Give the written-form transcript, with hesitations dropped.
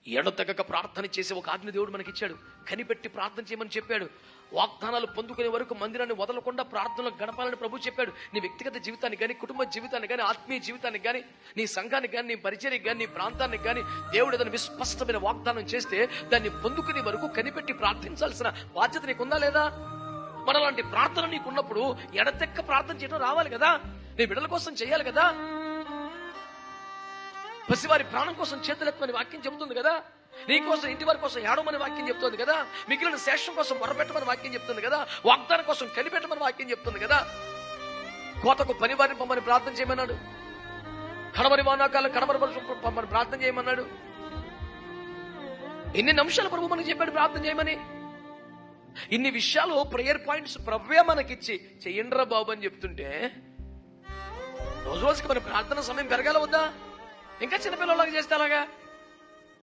ఎడతెగక ప్రార్థన చేసే ఒక ఆజ్ఞ దేవుడు మనకి ఇచ్చాడు. కనిపెట్టి ప్రార్థన చేయమని చెప్పాడు. వాగ్దానాలు పొందుకునే వరకు మందిరాన్ని వదలకుండా ప్రార్థనలు గడపాలని ప్రభు చెప్పాడు. నీ వ్యక్తిగత జీవితాన్ని కానీ, కుటుంబ జీవితాన్ని కానీ, ఆత్మీయ జీవితాన్ని కానీ, నీ సంఘానికి కానీ, నీ పరిచర్యకి కానీ, నీ ప్రాంతానికి కానీ దేవుడు ఏదైనా విస్పష్టమైన వాగ్దానం చేస్తే దాన్ని పొందుకునే వరకు కనిపెట్టి ప్రార్థించాల్సిన బాధ్యత నీకుందా లేదా? మనలాంటి ప్రార్థన నీకున్నప్పుడు ఎడతెక్క ప్రార్థన చేయడం రావాలి కదా. నీ బిడ్డల కోసం చేయాలి కదా. పసివారి ప్రాణం కోసం చేతులెత్తమని వాక్యం చెబుతుంది కదా. నీ కోసం, ఇంటి వారి కోసం ఏడవమని వాక్యం చెప్తుంది కదా. మిగిలిన శేషం కోసం మొరపెట్టమని వాక్యం చెప్తుంది కదా. వాగ్దానం కోసం కనిపెట్టమని వాక్యం చెప్తుంది కదా. కోతకు పనివారిని పంపని ప్రార్థన చేయమన్నాడు. కడమరి వానాకాలం కడమరి పంపని ప్రార్థన చేయమన్నాడు. ఎన్ని నిమిషాలు ప్రభు మనకి చెప్పాడు ప్రార్థన చేయమని. ఇన్ని విషయాలు ప్రేయర్ పాయింట్స్ ప్రభువే మనకిచ్చి చెయ్యండ్రా బాబు అని చెప్తుంటే రోజు రోజుకి మన ప్రార్థన సమయం పెరగాల వద్దా? ఇంకా చిన్నపిల్లలాగా చేస్తే అలాగా?